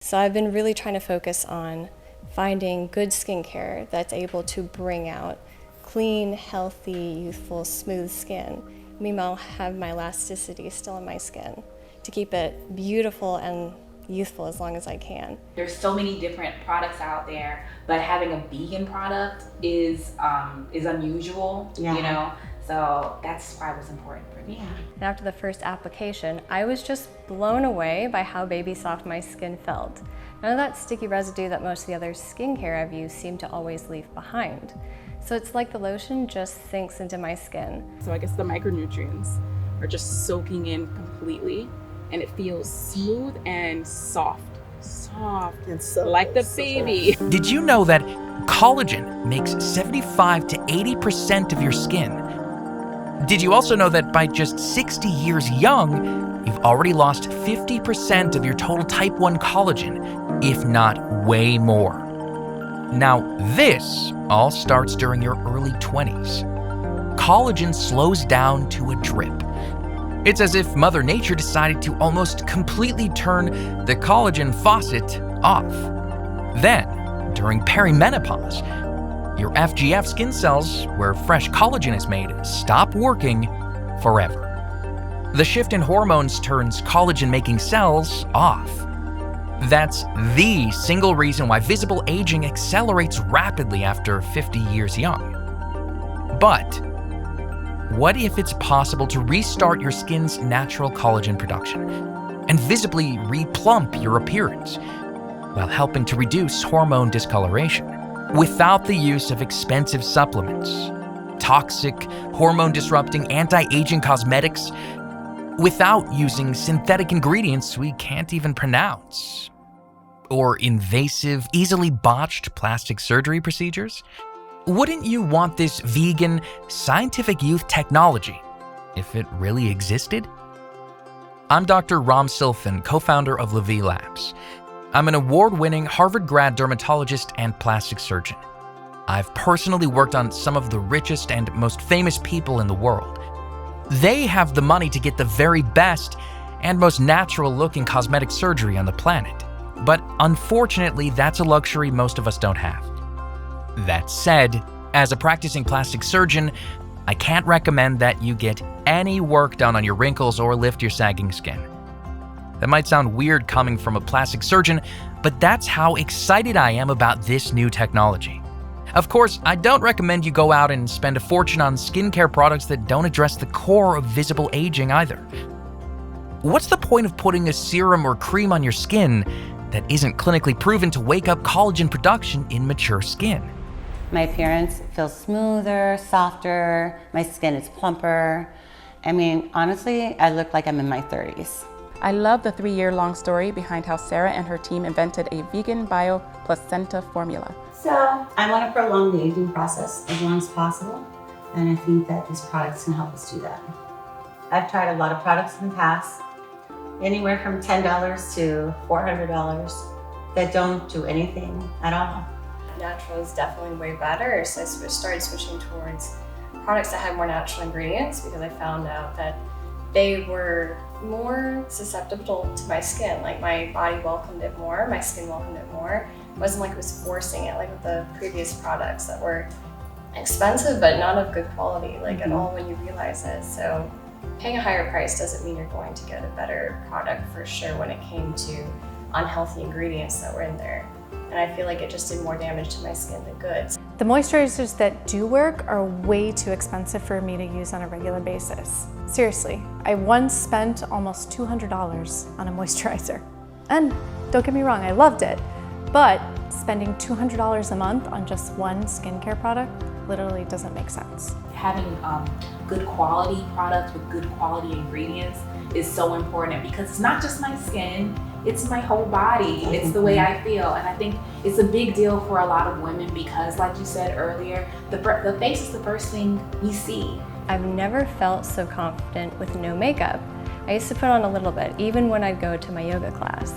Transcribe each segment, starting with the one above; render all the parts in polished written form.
So I've been really trying to focus on finding good skincare that's able to bring out clean, healthy, youthful, smooth skin. Meanwhile, have my elasticity still in my skin to keep it beautiful and youthful as long as I can. There's so many different products out there, but having a vegan product is unusual, you know? So that's why it was important for me. And after the first application, I was just blown away by how baby soft my skin felt. None of that sticky residue that most of the other skincare I've used seemed to always leave behind. So it's like the lotion just sinks into my skin. So I guess the micronutrients are just soaking in completely, and it feels smooth and soft. Soft and so like the baby. Did you know that collagen makes 75 to 80% of your skin? Did you also know that by just 60 years young, you've already lost 50% of your total type 1 collagen, if not way more? Now, this all starts during your early 20s. Collagen slows down to a drip. It's as if Mother Nature decided to almost completely turn the collagen faucet off. Then, during perimenopause, your FGF skin cells, where fresh collagen is made, stop working forever. The shift in hormones turns collagen-making cells off. That's the single reason why visible aging accelerates rapidly after 50 years young. But what if it's possible to restart your skin's natural collagen production and visibly replump your appearance while helping to reduce hormone discoloration without the use of expensive supplements, toxic, hormone-disrupting anti-aging cosmetics, without using synthetic ingredients we can't even pronounce, or invasive, easily botched plastic surgery procedures? Wouldn't you want this vegan, scientific youth technology if it really existed? I'm Dr. Ram Silfen, co-founder of LaVie Labs. I'm an award-winning Harvard grad dermatologist and plastic surgeon. I've personally worked on some of the richest and most famous people in the world. They have the money to get the very best and most natural-looking cosmetic surgery on the planet. But unfortunately, that's a luxury most of us don't have. That said, as a practicing plastic surgeon, I can't recommend that you get any work done on your wrinkles or lift your sagging skin. That might sound weird coming from a plastic surgeon, but that's how excited I am about this new technology. Of course, I don't recommend you go out and spend a fortune on skincare products that don't address the core of visible aging either. What's the point of putting a serum or cream on your skin that isn't clinically proven to wake up collagen production in mature skin? My appearance feels smoother, softer, my skin is plumper. I mean, honestly, I look like I'm in my 30s. I love the 3-year-long story behind how Sarah and her team invented a vegan bio placenta formula. So I want to prolong the aging process as long as possible, and I think that these products can help us do that. I've tried a lot of products in the past, anywhere from $10 to $400, that don't do anything at all. Natural is definitely way better, so I started switching towards products that had more natural ingredients because I found out that they were more susceptible to my skin. Like my body welcomed it more, my skin welcomed it more. It wasn't like it was forcing it like with the previous products that were expensive but not of good quality, like at all when you realize it. So paying a higher price doesn't mean you're going to get a better product for sure when it came to unhealthy ingredients that were in there. And I feel like it just did more damage to my skin than good. The moisturizers that do work are way too expensive for me to use on a regular basis. Seriously, I once spent almost $200 on a moisturizer. And don't get me wrong, I loved it. But spending $200 a month on just one skincare product literally doesn't make sense. Having good quality products with good quality ingredients is so important because it's not just my skin, it's my whole body. It's the way I feel. And I think it's a big deal for a lot of women because, like you said earlier, the face is the first thing we see. I've never felt so confident with no makeup. I used to put on a little bit, even when I'd go to my yoga class,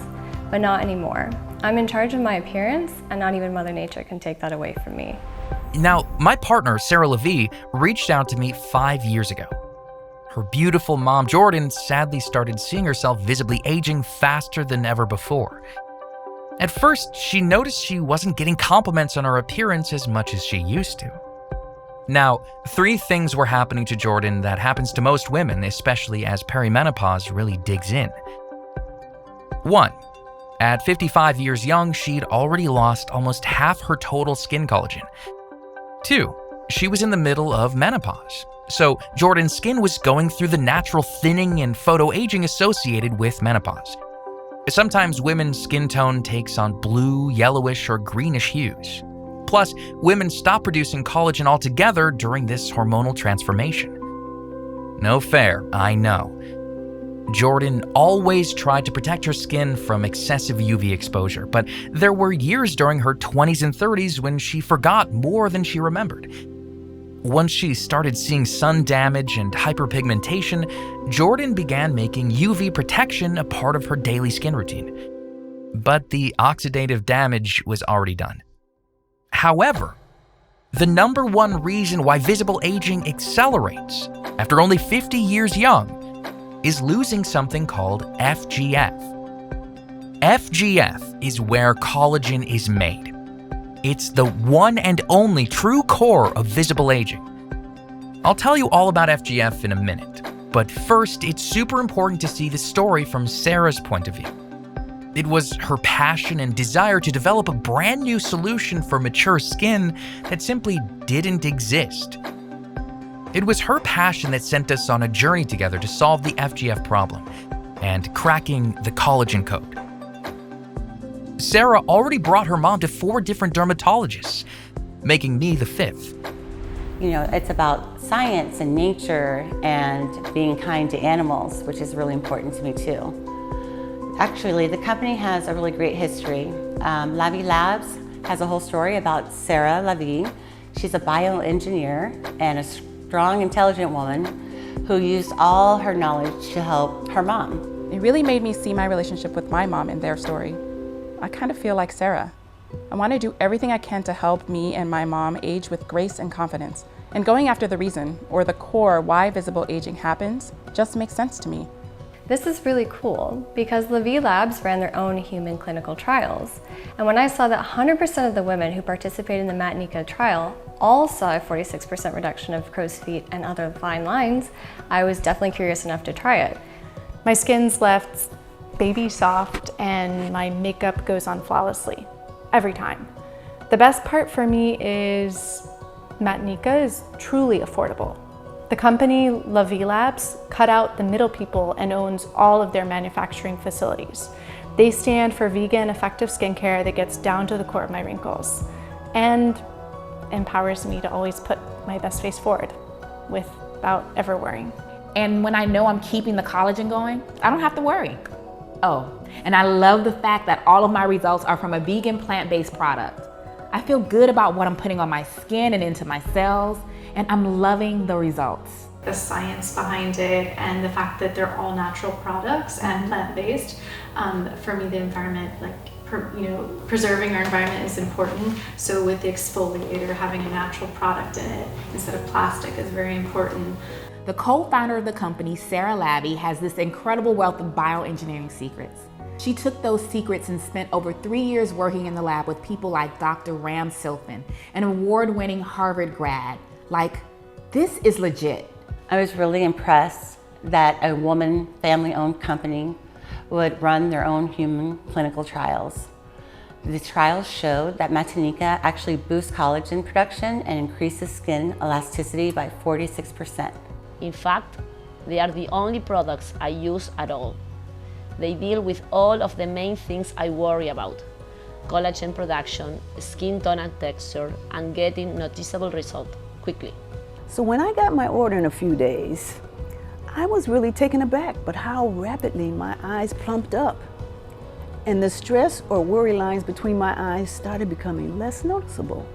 but not anymore. I'm in charge of my appearance, and not even Mother Nature can take that away from me. Now, my partner, Sarah LaVie, reached out to me 5 years ago. Her beautiful mom, Jordan, sadly started seeing herself visibly aging faster than ever before. At first, she noticed she wasn't getting compliments on her appearance as much as she used to. Now, 3 things were happening to Jordan that happens to most women, especially as perimenopause really digs in. 1. At 55 years young, she'd already lost almost half her total skin collagen. 2. She was in the middle of menopause, so Jordan's skin was going through the natural thinning and photoaging associated with menopause. Sometimes women's skin tone takes on blue, yellowish, or greenish hues. Plus, women stop producing collagen altogether during this hormonal transformation. No fair, I know. Jordan always tried to protect her skin from excessive UV exposure, but there were years during her 20s and 30s when she forgot more than she remembered. Once she started seeing sun damage and hyperpigmentation, Jordan began making UV protection a part of her daily skin routine. But the oxidative damage was already done. However, the number one reason why visible aging accelerates after only 50 years young is losing something called FGF. FGF is where collagen is made. It's the one and only true core of visible aging. I'll tell you all about FGF in a minute, but first, it's super important to see the story from Sarah's point of view. It was her passion and desire to develop a brand new solution for mature skin that simply didn't exist. It was her passion that sent us on a journey together to solve the FGF problem and cracking the collagen code. Sarah already brought her mom to 4 different dermatologists, making me the 5th. You know, it's about science and nature and being kind to animals, which is really important to me too. Actually, the company has a really great history. Lavi Labs has a whole story about Sarah Lavi. She's a bioengineer and a strong, intelligent woman who used all her knowledge to help her mom. It really made me see my relationship with my mom and their story. I kind of feel like Sarah. I want to do everything I can to help me and my mom age with grace and confidence. And going after the reason, or the core why visible aging happens, just makes sense to me. This is really cool because Lavi Labs ran their own human clinical trials. And when I saw that 100% of the women who participated in the Matnika trial all saw a 46% reduction of crow's feet and other fine lines, I was definitely curious enough to try it. My skin's left baby soft and my makeup goes on flawlessly, every time. The best part for me is Matnika is truly affordable. The company, Lavi Labs, cut out the middle people and owns all of their manufacturing facilities. They stand for vegan, effective skincare that gets down to the core of my wrinkles and empowers me to always put my best face forward without ever worrying. And when I know I'm keeping the collagen going, I don't have to worry. Oh, and I love the fact that all of my results are from a vegan plant-based product. I feel good about what I'm putting on my skin and into my cells, and I'm loving the results. The science behind it and the fact that they're all natural products and plant-based. For me, the environment, preserving our environment is important. So with the exfoliator, having a natural product in it instead of plastic is very important. The co-founder of the company, Sarah Lavi, has this incredible wealth of bioengineering secrets. She took those secrets and spent over 3 years working in the lab with people like Dr. Ram Silfen, an award-winning Harvard grad. Like, this is legit. I was really impressed that a woman, family-owned company would run their own human clinical trials. The trials showed that Matnika actually boosts collagen production and increases skin elasticity by 46%. In fact, they are the only products I use at all. They deal with all of the main things I worry about: collagen production, skin tone and texture, and getting noticeable results quickly. So when I got my order in a few days, I was really taken aback by how rapidly my eyes plumped up. And the stress or worry lines between my eyes started becoming less noticeable.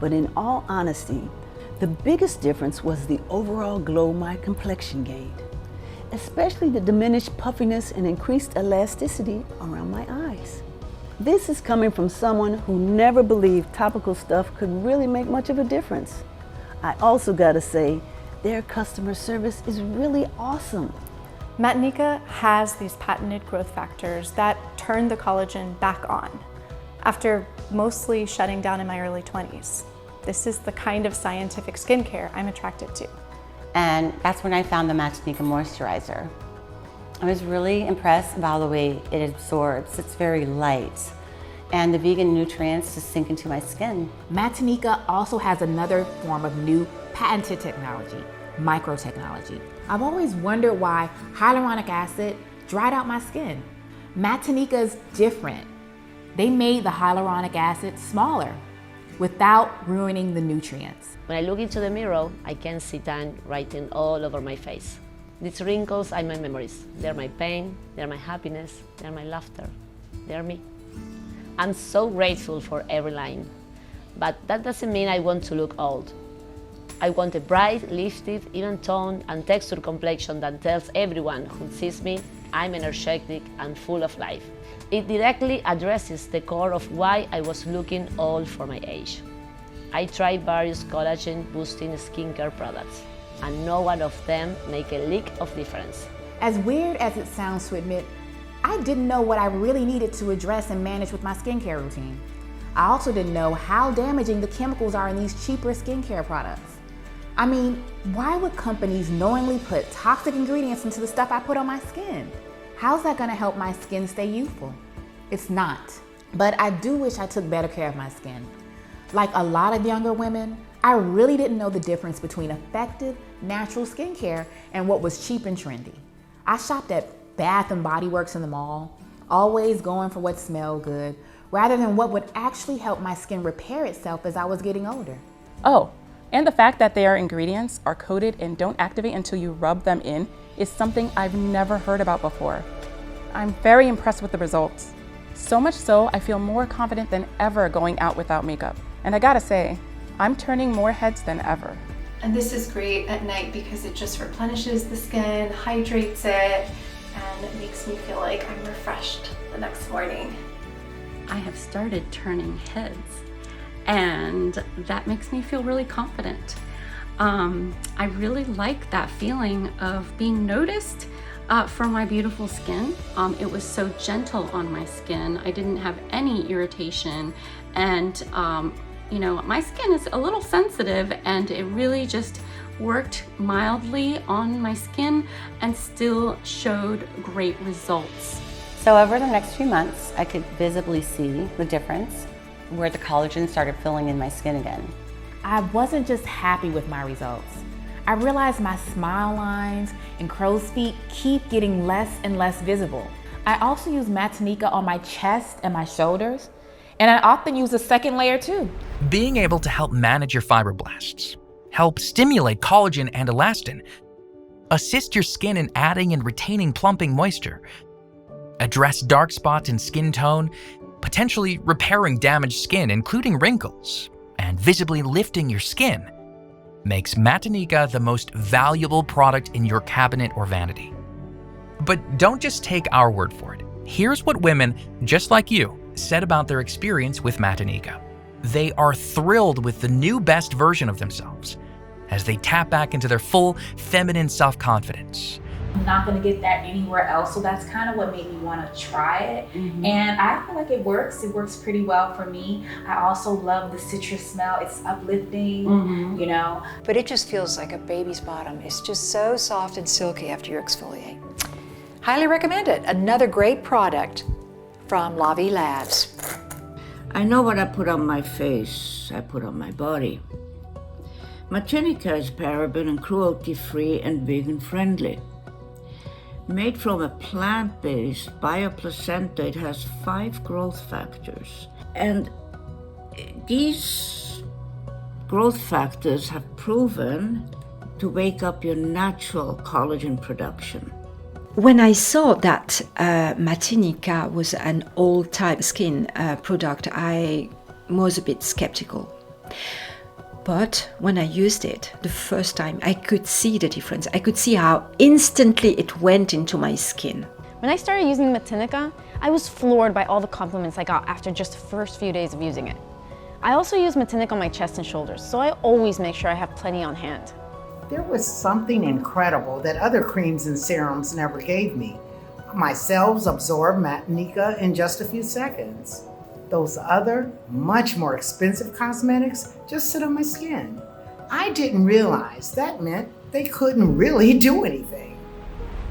But in all honesty, the biggest difference was the overall glow my complexion gained, especially the diminished puffiness and increased elasticity around my eyes. This is coming from someone who never believed topical stuff could really make much of a difference. I also gotta say, their customer service is really awesome. Matnika has these patented growth factors that turned the collagen back on after mostly shutting down in my early 20s. This is the kind of scientific skincare I'm attracted to. And that's when I found the Matanika moisturizer. I was really impressed by the way it absorbs. It's very light. And the vegan nutrients just sink into my skin. Matanika also has another form of new patented technology, microtechnology. I've always wondered why hyaluronic acid dried out my skin. Matanika is different. They made the hyaluronic acid smaller without ruining the nutrients. When I look into the mirror, I can see tan writing all over my face. These wrinkles are my memories. They're my pain, they're my happiness, they're my laughter, they're me. I'm so grateful for every line, but that doesn't mean I want to look old. I want a bright, lifted, even toned and textured complexion that tells everyone who sees me I'm energetic and full of life. It directly addresses the core of why I was looking old for my age. I tried various collagen-boosting skincare products, and no one of them make a lick of difference. As weird as it sounds to admit, I didn't know what I really needed to address and manage with my skincare routine. I also didn't know how damaging the chemicals are in these cheaper skincare products. I mean, why would companies knowingly put toxic ingredients into the stuff I put on my skin? How's that gonna help my skin stay youthful? It's not. But I do wish I took better care of my skin. Like a lot of younger women, I really didn't know the difference between effective, natural skincare and what was cheap and trendy. I shopped at Bath & Body Works in the mall, always going for what smelled good, rather than what would actually help my skin repair itself as I was getting older. Oh, and the fact that their ingredients are coated and don't activate until you rub them in is something I've never heard about before. I'm very impressed with the results. So much so, I feel more confident than ever going out without makeup. And I gotta say, I'm turning more heads than ever. And this is great at night because it just replenishes the skin, hydrates it, and it makes me feel like I'm refreshed the next morning. I have started turning heads, and that makes me feel really confident. I really like that feeling of being noticed for my beautiful skin. It was so gentle on my skin. I didn't have any irritation, and you know, my skin is a little sensitive, and it really just worked mildly on my skin and still showed great results. So over the next few months, I could visibly see the difference where the collagen started filling in my skin again. I wasn't just happy with my results. I realized my smile lines and crow's feet keep getting less and less visible. I also use Matanika on my chest and my shoulders, and I often use a second layer too. Being able to help manage your fibroblasts, help stimulate collagen and elastin, assist your skin in adding and retaining plumping moisture, address dark spots in skin tone, potentially repairing damaged skin, including wrinkles, and visibly lifting your skin, makes Matanika the most valuable product in your cabinet or vanity. But don't just take our word for it. Here's what women, just like you, said about their experience with Matanika. They are thrilled with the new best version of themselves as they tap back into their full feminine self-confidence. I'm not gonna get that anywhere else, so that's kind of what made me want to try it. And I feel like it works pretty well for me. I also love the citrus smell. It's uplifting, you know. But it just feels like a baby's bottom. It's just so soft and silky after you exfoliate. Highly recommend it. Another great product from La Vie Labs. I know what I put on my face, I put on my body. Matanika is paraben and cruelty-free and vegan-friendly. Made from a plant-based bioplacenta, it has 5 growth factors. And these growth factors have proven to wake up your natural collagen production. When I saw that Matanika was an all-type skin product, I was a bit skeptical. But when I used it the first time, I could see the difference. I could see how instantly it went into my skin. When I started using Matanika, I was floored by all the compliments I got after just the first few days of using it. I also use Matanika on my chest and shoulders, so I always make sure I have plenty on hand. There was something incredible that other creams and serums never gave me. My cells absorb Matanika in just a few seconds. Those other, much more expensive cosmetics just sit on my skin. I didn't realize that meant they couldn't really do anything.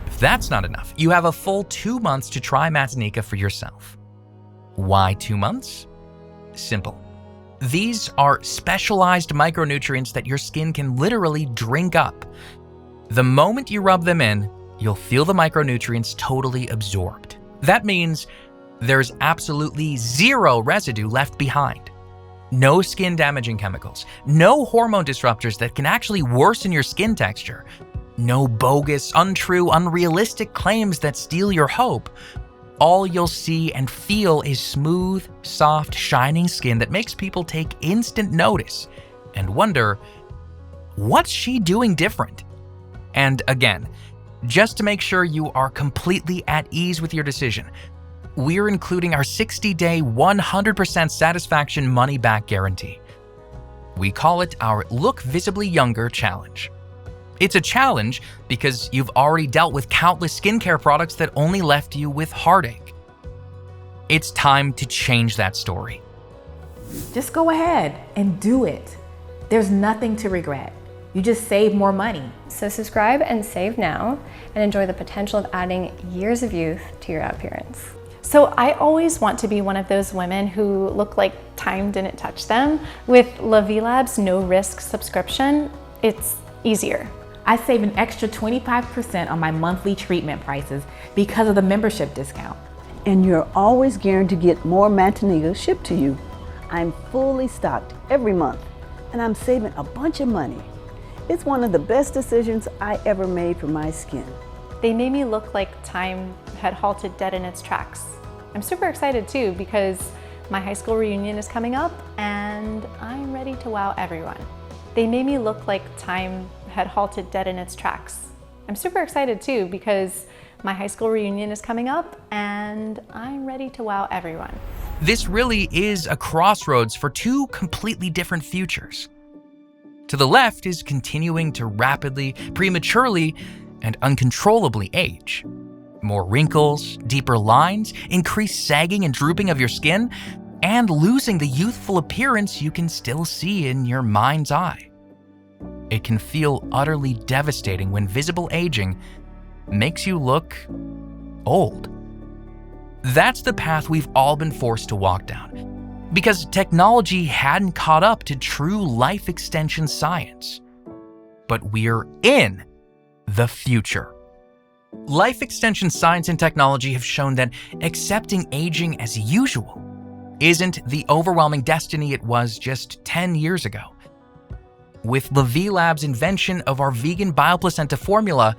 If that's not enough, you have a full 2 months to try Matanika for yourself. Why 2 months? Simple. These are specialized micronutrients that your skin can literally drink up. The moment you rub them in, you'll feel the micronutrients totally absorbed. That means there's absolutely zero residue left behind. No skin-damaging chemicals, no hormone disruptors that can actually worsen your skin texture, no bogus, untrue, unrealistic claims that steal your hope. All you'll see and feel is smooth, soft, shining skin that makes people take instant notice and wonder, what's she doing different? And again, just to make sure you are completely at ease with your decision, we're including our 60-day 100% satisfaction money-back guarantee. We call it our Look Visibly Younger Challenge. It's a challenge because you've already dealt with countless skincare products that only left you with heartache. It's time to change that story. Just go ahead and do it. There's nothing to regret. You just save more money. So subscribe and save now and enjoy the potential of adding years of youth to your appearance. So I always want to be one of those women who look like time didn't touch them. With La Vie Lab's no-risk subscription, it's easier. I save an extra 25% on my monthly treatment prices because of the membership discount. And you're always guaranteed to get more Matanika shipped to you. I'm fully stocked every month, and I'm saving a bunch of money. It's one of the best decisions I ever made for my skin. They made me look like time had halted dead in its tracks. I'm super excited too because my high school reunion is coming up and I'm ready to wow everyone. They made me look like time had halted dead in its tracks. I'm super excited too because my high school reunion is coming up and I'm ready to wow everyone. This really is a crossroads for two completely different futures. To the left is continuing to rapidly, prematurely, and uncontrollably age. More wrinkles, deeper lines, increased sagging and drooping of your skin, and losing the youthful appearance you can still see in your mind's eye. It can feel utterly devastating when visible aging makes you look old. That's the path we've all been forced to walk down, because technology hadn't caught up to true life extension science. But we're in the future. Life extension science and technology have shown that accepting aging as usual isn't the overwhelming destiny it was just 10 years ago. With La Vie Lab's invention of our vegan bioplacenta formula,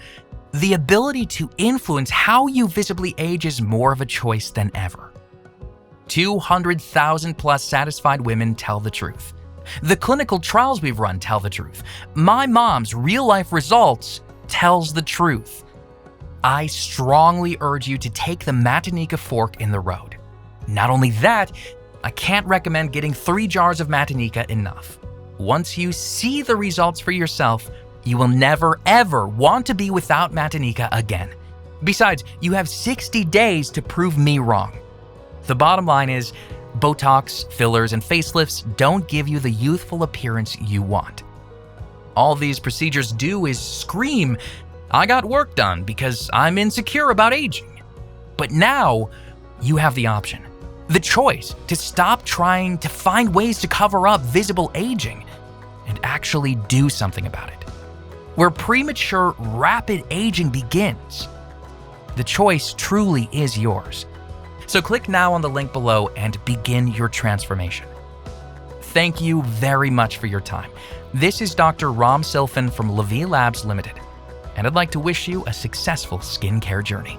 the ability to influence how you visibly age is more of a choice than ever. 200,000 plus satisfied women tell the truth. The clinical trials we've run tell the truth. My mom's real-life results tells the truth. I strongly urge you to take the Matanika fork in the road. Not only that, I can't recommend getting 3 jars of Matanika enough. Once you see the results for yourself, you will never ever want to be without Matanika again. Besides, you have 60 days to prove me wrong. The bottom line is, Botox, fillers, and facelifts don't give you the youthful appearance you want. All these procedures do is scream, I got work done because I'm insecure about aging. But now, you have the option, the choice to stop trying to find ways to cover up visible aging and actually do something about it. Where premature, rapid aging begins, the choice truly is yours. So click now on the link below and begin your transformation. Thank you very much for your time. This is Dr. Ram Silfen from La Vie Labs Limited, and I'd like to wish you a successful skincare journey.